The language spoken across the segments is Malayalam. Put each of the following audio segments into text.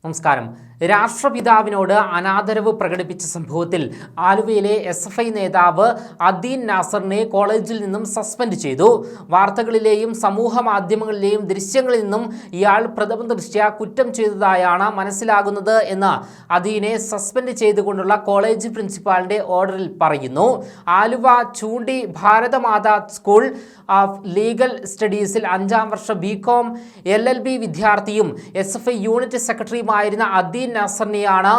നമസ്കാരം. രാഷ്ട്രപിതാവിനോട് അനാദരവ് പ്രകടിപ്പിച്ച സംഭവത്തിൽ ആലുവയിലെ SFI നേതാവ് അദീൻ നാസറിനെ കോളേജിൽ നിന്നും സസ്പെൻഡ് ചെയ്തു. വാർത്തകളിലെയും സമൂഹ മാധ്യമങ്ങളിലെയും ദൃശ്യങ്ങളിൽ നിന്നും ഇയാൾ പ്രഥമദൃഷ്ട്യാ കുറ്റം ചെയ്തതായാണ് മനസ്സിലാകുന്നത് എന്ന് അദീനെ സസ്പെൻഡ് ചെയ്തുകൊണ്ടുള്ള കോളേജ് പ്രിൻസിപ്പാളിന്റെ ഓർഡറിൽ പറയുന്നു. Aluva Choondi Bharatamata school of legal സ്റ്റഡീസിൽ 5ാം വർഷ BCom LLB വിദ്യാർത്ഥിയും SFI യൂണിറ്റ് സെക്രട്ടറിയുമായിരുന്ന അദീൻ നാസറിനെയാണ്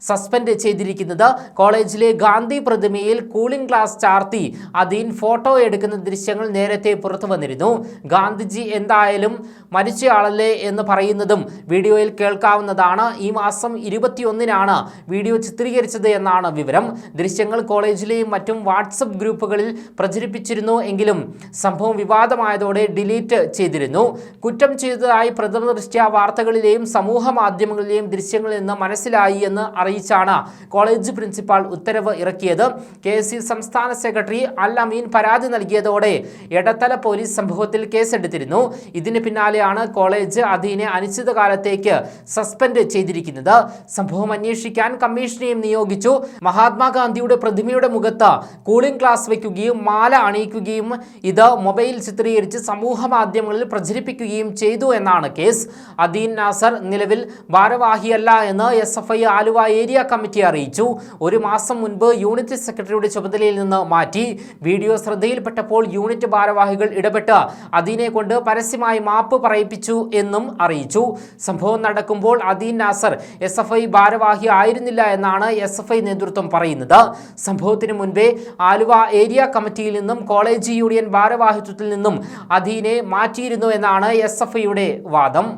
സസ്പെൻഡ് ചെയ്തിരിക്കുന്നത്. കോളേജിലെ ഗാന്ധി പ്രതിമയിൽ കൂളിംഗ് ഗ്ലാസ് ചാർത്തി അദീൻ ഫോട്ടോ എടുക്കുന്ന ദൃശ്യങ്ങൾ നേരത്തെ പുറത്തു വന്നിരുന്നു. ഗാന്ധിജി എന്തായാലും മരിച്ചയാളല്ലേ എന്ന് പറയുന്നതും വീഡിയോയിൽ കേൾക്കാവുന്നതാണ്. ഈ മാസം 21-നാണ് വീഡിയോ ചിത്രീകരിച്ചത് എന്നാണ് വിവരം. ദൃശ്യങ്ങൾ കോളേജിലെയും മറ്റും വാട്സപ്പ് ഗ്രൂപ്പുകളിൽ പ്രചരിപ്പിച്ചിരുന്നു എങ്കിലും സംഭവം വിവാദമായതോടെ ഡിലീറ്റ് ചെയ്തിരുന്നു. കുറ്റം ചെയ്തതായി പ്രഥമദൃഷ്ട്യാ വാർത്തകളിലെയും സമൂഹ മാധ്യമങ്ങളിലെയും ദൃശ്യങ്ങളിൽ നിന്ന് മനസ്സിലായി എന്ന് അറിയിച്ചാണ് കോളേജ് പ്രിൻസിപ്പാൾ ഉത്തരവ് ഇറക്കിയത്. KSU സംസ്ഥാന സെക്രട്ടറി അൽ അമീൻ പരാതി നൽകിയതോടെ എടത്തല പോലീസ് സംഭവത്തിൽ കേസെടുത്തിരുന്നു. ഇതിന് പിന്നാലെയാണ് കോളേജ് അദീനെ അനിശ്ചിതകാലത്തേക്ക് സസ്പെൻഡ് ചെയ്തിരിക്കുന്നത്. സംഭവം അന്വേഷിക്കാൻ കമ്മീഷനെയും നിയോഗിച്ചു. മഹാത്മാഗാന്ധിയുടെ പ്രതിമയുടെ മുഖത്ത് കൂളിംഗ് ഗ്ലാസ് വയ്ക്കുകയും മാല അണിയിക്കുകയും ഇത് മൊബൈൽ ചിത്രീകരിച്ച് സമൂഹ മാധ്യമങ്ങളിൽ പ്രചരിപ്പിക്കുകയും ചെയ്തു എന്നാണ് കേസ്. അദീൻ നാസർ നിലവിൽ ഭാരവാഹിയല്ല എന്ന് SFI ആലുവ ഏരിയ കമ്മിറ്റി അറിയിച്ചു. ഒരു മാസം മുൻപ് യൂണിറ്റ് സെക്രട്ടറിയുടെ ചുമതലയിൽ നിന്ന് മാറ്റി. വീഡിയോ ശ്രദ്ധയിൽപ്പെട്ടപ്പോൾ യൂണിറ്റ് ഭാരവാഹികൾ ഇടപെട്ട് അദീനെ കൊണ്ട് പരസ്യമായി മാപ്പ് പറയിപ്പിച്ചു എന്നും അറിയിച്ചു. സംഭവം നടക്കുമ്പോൾ അദീൻ നാസർ SFI ഭാരവാഹി ആയിരുന്നില്ല എന്നാണ് SFI നേതൃത്വം പറയുന്നത്. സംഭവത്തിന് മുൻപേ ആലുവ ഏരിയ കമ്മിറ്റിയിൽ നിന്നും കോളേജ് യൂണിയൻ ഭാരവാഹിത്വത്തിൽ നിന്നും അദീനെ മാറ്റിയിരുന്നു എന്നാണ് SFIയുടെ വാദം.